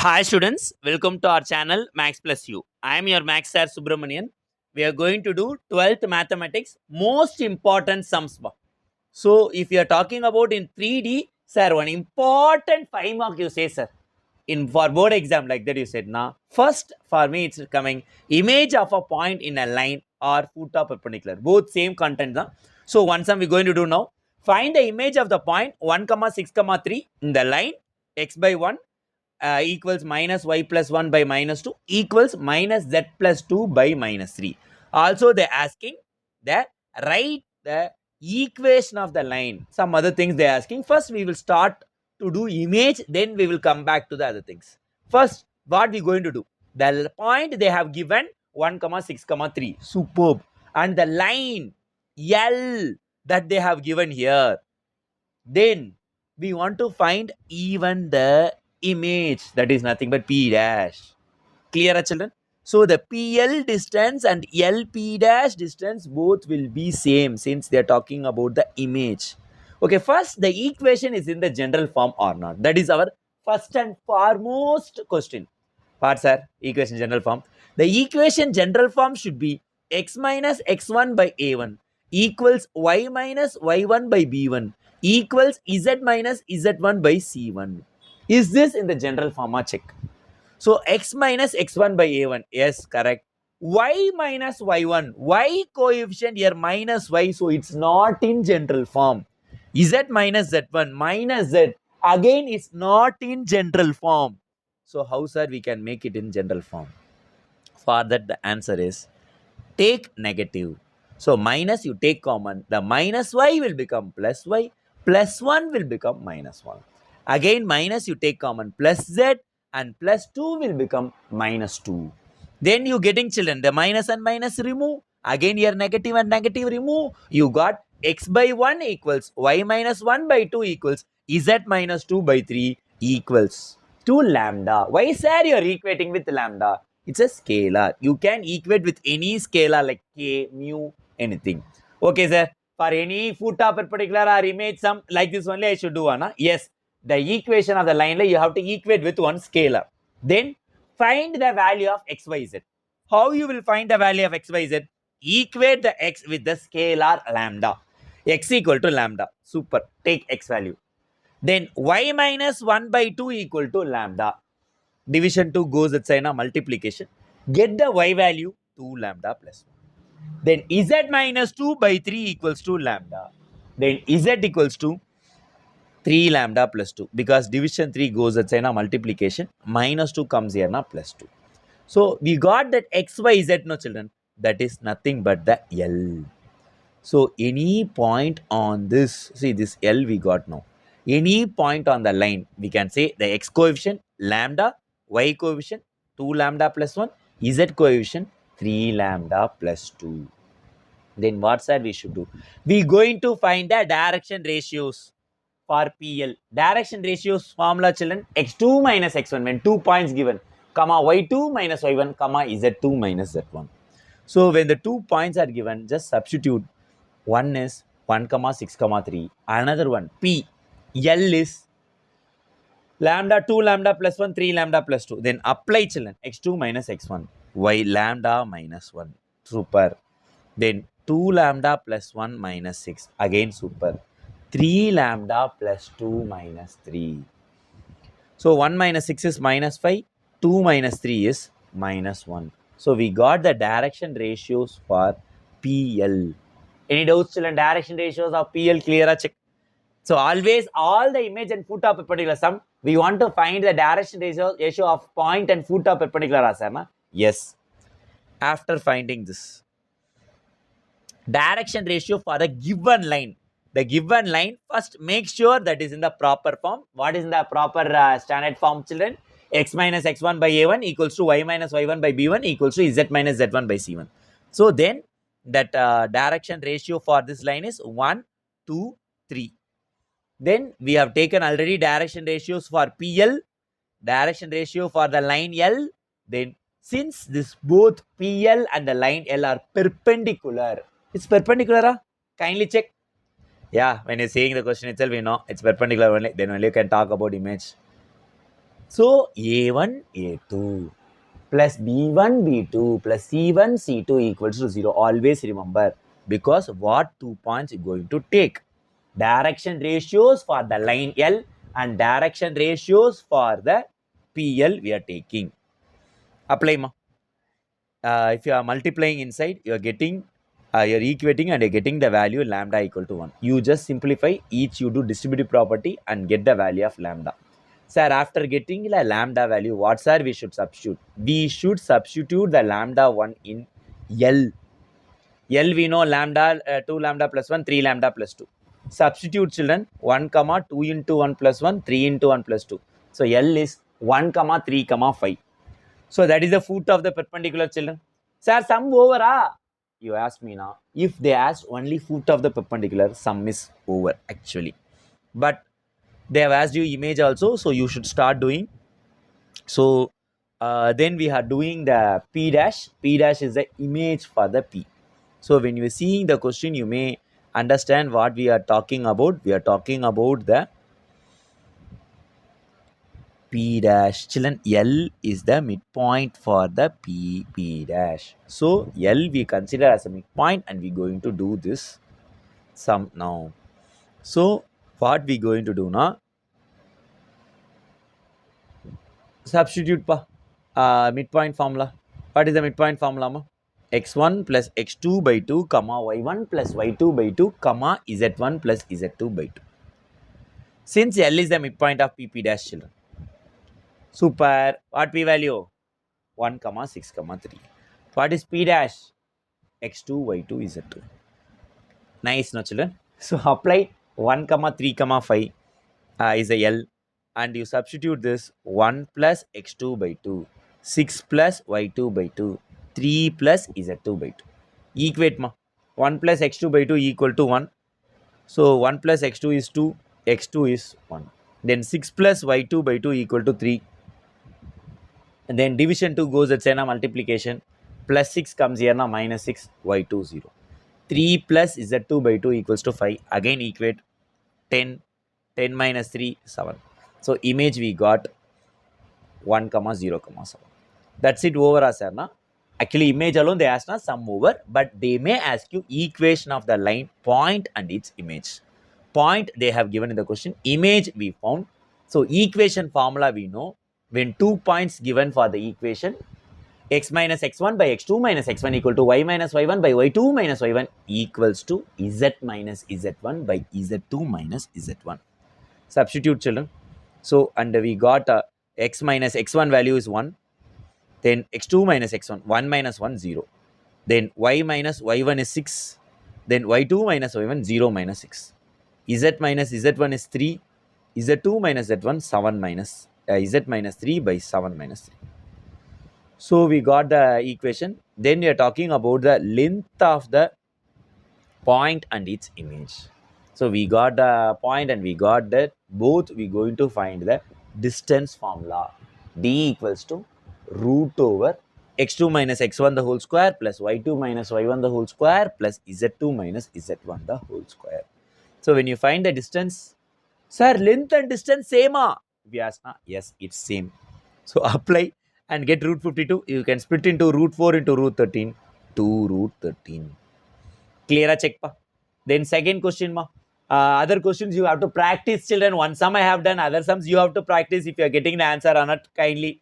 Hi students, welcome to our channel Max Plus U. I am your Max Sir Subramanian. We are going to do 12th mathematics most important sums. So if you are talking about in 3D, sir, one important 5 mark you say, sir. In for board exam like that you said, now first for me it's coming image of a point in a line or foot of perpendicular. Both same content. Na? So one sum we're going to do now. Find the image of the point 1, 6, 3 in the line x by 1 equals minus y plus 1 by minus 2 equals minus z plus 2 by minus 3. Also, they're asking that write the equation of the line. Some other things they're asking. First, we will start to do image, then we will come back to the other things. First, what we're going to do? The point they have given 1, 6, 3. Superb. And the line L that they have given here. Then we want to find even the image, that is nothing but P dash. Clear, children? So the PL distance and LP dash distance both will be same since they are talking about the image. Okay, first the equation is in the general form or not. That is our first and foremost question. What, sir? Equation general form. The equation general form should be x minus x1 by a1 equals y minus y1 by b1 equals z minus z1 by c1. Is this in the general form? Check. So x minus x1 by a1. Yes, correct. Y minus y1. Y coefficient here minus y. So it's not in general form. Z minus z1 minus z. Again, it's not in general form. So how, sir, we can make it in general form? For that, the answer is take negative. So minus you take common. The minus y will become plus y. Plus 1 will become minus 1. Again minus you take common plus z and plus 2 will become minus 2. Then you getting, children, the minus and minus remove. Again here negative and negative remove. You got x by 1 equals y minus 1 by 2 equals z minus 2 by 3 equals to lambda. Why, sir, you are equating with lambda? It's a scalar. You can equate with any scalar like k, mu, anything. Okay, sir. For any foot of perpendicular or image sum like this only I should do one. Yes. The equation of the line you have to equate with one scalar. Then find the value of xyz. How you will find the value of xyz? Equate the x with the scalar lambda. X equal to lambda. Super. Take x value. Then y minus 1 by 2 equal to lambda. Division 2 goes at sign of multiplication. Get the y value 2 lambda plus 1. Then z minus 2 by 3 equals to lambda. Then z equals to 3 lambda plus 2. Because division 3 goes at sign of multiplication. Minus 2 comes here now plus 2. So we got that x, y, z, no, children. That is nothing but the L. So any point on this, see this L we got now. Any point on the line, we can say the x coefficient lambda, y coefficient 2 lambda plus 1, z coefficient 3 lambda plus 2. Then what, sir, we should do? We going to find the direction ratios for PL. Direction ratios formula, children, x2 minus x1 when 2 points given, comma y2 minus y1, comma z2 minus z1. So when the 2 points are given, just substitute. One is 1, 6, 3. Another one, P. L is lambda 2 lambda plus 1, 3 lambda plus 2. Then apply, children, x2 minus x1. Y lambda minus 1. Super. Then 2 lambda plus 1 minus 6. Again super. 3 lambda plus 2 minus 3. So 1 minus 6 is minus 5. 2 minus 3 is minus 1. So we got the direction ratios for PL. Any doubts, children? Direction ratios of PL clear? Check. So always all the image and foot of perpendicular sum, we want to find the direction ratio of point and foot of perpendicular sum. Yes. After finding this direction ratio for the given line, the given line, first make sure that is in the proper form. What is in the proper standard form, children? X minus x1 by a1 equals to y minus y1 by b1 equals to z minus z1 by c1. So then that direction ratio for this line is 1, 2, 3. Then we have taken already direction ratios for PL, direction ratio for the line L. Then since this both PL and the line L are perpendicular, it's perpendicular. Kindly check. Yeah, when you're saying the question itself, you know it's perpendicular only. Then only you can talk about image. So A1, A2 plus B1, B2 plus C1, C2 equals to 0. Always remember, because what 2 points you're going to take? Direction ratios for the line L and direction ratios for the PL we are taking. Apply ma. If you are multiplying inside, you are getting, you are equating and you are getting the value lambda equal to 1. You just simplify each, you do distributive property and get the value of lambda. Sir, after getting the lambda value, what sir we should substitute? We should substitute the lambda 1 in L. L we know lambda, 2 lambda plus 1, 3 lambda plus 2. Substitute children, 1 comma 2 into 1 plus 1, 3 into 1 plus 2. So L is 1 comma 3 comma 5. So that is the foot of the perpendicular children. Sir, sum over You ask me now. If they ask only foot of the perpendicular, sum is over actually. But they have asked you image also, so you should start doing. So then we are doing the P dash. P dash is the image for the P. So when you are seeing the question, you may understand what we are talking about. We are talking about the P dash. Children, L is the midpoint for the P dash. So L we consider as a midpoint and we're going to do this sum now. So what we going to do now? Substitute pa. Midpoint formula. What is the midpoint formula ma? X1 plus X2 by 2 comma Y1 plus Y2 by 2 comma Z1 plus Z2 by 2. Since L is the midpoint of PP dash children. Super. What P value? 1 comma 6 comma 3. What is P dash? X2 Y2 Z2. Nice no children. So apply 1 comma 3 comma 5 is a L and you substitute this 1 plus X2 by 2, 6 plus Y2 by 2, 3 plus Z2 by 2. Equate ma. 1 plus X2 by 2 equal to 1. So 1 plus X2 is 2, X2 is 1. Then 6 plus Y2 by 2 equal to 3. And then division 2 goes at multiplication. Plus 6 comes here now minus 6, Y2 0. 3 plus Z2 by 2 equals to 5. Again equate 10. 10 minus 3, 7. So image we got 1 comma 0 comma 7. That's it over sir na. Actually image alone they ask na sum over, but they may ask you equation of the line point and its image. Point they have given in the question, image we found. So equation formula we know. When 2 points given for the equation, x minus x1 by x2 minus x1 equal to y minus y1 by y2 minus y1 equals to z minus z1 by z2 minus z1. Substitute children. So and we got x minus x1 value is 1. Then x2 minus x1, 1 minus 1, 0. Then y minus y1 is 6. Then y2 minus y1, 0 minus 6. Z minus z1 is 3. Z2 minus z1, 7 minus z minus 3 by 7 minus 3. So we got the equation. Then we are talking about the length of the point and its image. So we got the point and we got that. Both we going to find the distance formula. D equals to root over x2 minus x1 the whole square plus y2 minus y1 the whole square plus z2 minus z1 the whole square. So when you find the distance, sir, length and distance same we ask yes, it's same. So apply and get root 52. You can split into root 4 into root 13 to root 13. Clear check pa. Then second question ma. Other questions you have to practice children. One sum I have done, other sums you have to practice. If you are getting the answer or not, kindly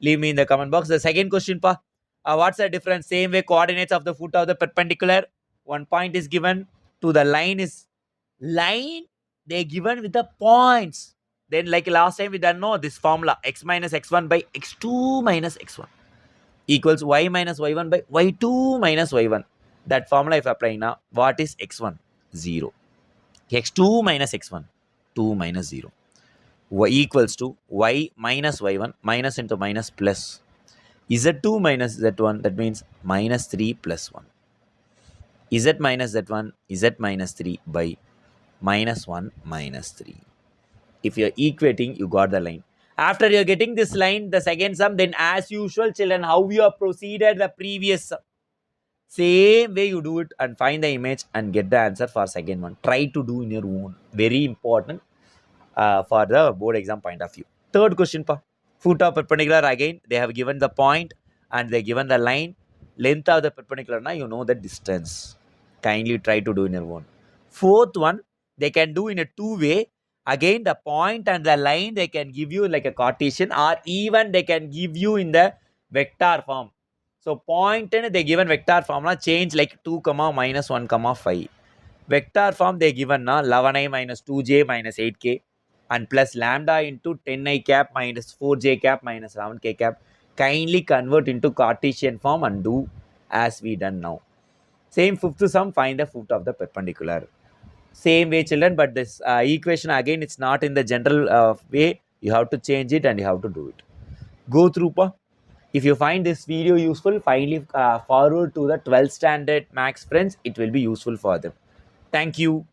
leave me in the comment box. The second question pa. What's the difference? Same way coordinates of the foot of the perpendicular. 1 point is given to the line is line. They given with the points. Then like last time we done know this formula x minus x1 by x2 minus x1 equals y minus y1 by y2 minus y1. That formula if applying now, what is x1? 0. x2 minus x1, 2 minus 0. Y equals to y minus y1 minus into minus plus. Z2 minus z1, that means minus 3 plus 1. Z minus z1, z minus 3 by minus 1 minus 3. If you're equating, you got the line. After you're getting this line, the second sum, then as usual, children, how you have proceeded the previous sum. Same way you do it and find the image and get the answer for second one. Try to do in your own. Very important for the board exam point of view. Third question pa. Foot of perpendicular, again, they have given the point and they given the line. Length of the perpendicular, now you know the distance. Kindly try to do in your own. Fourth one, they can do in a two-way. Again, the point and the line, they can give you like a Cartesian, or even they can give you in the vector form. So point and they given vector formula, change like 2 comma minus 1 comma 5. Vector form they given na 11i minus 2j minus 8k and plus lambda into 10i cap minus 4j cap minus 11k cap. Kindly convert into Cartesian form and do as we done now. Same fifth sum, find the foot of the perpendicular. Same way, children, but this equation again, it's not in the general way. You have to change it and you have to do it. Go through. Pa. If you find this video useful, finally forward to the 12th standard max friends. It will be useful for them. Thank you.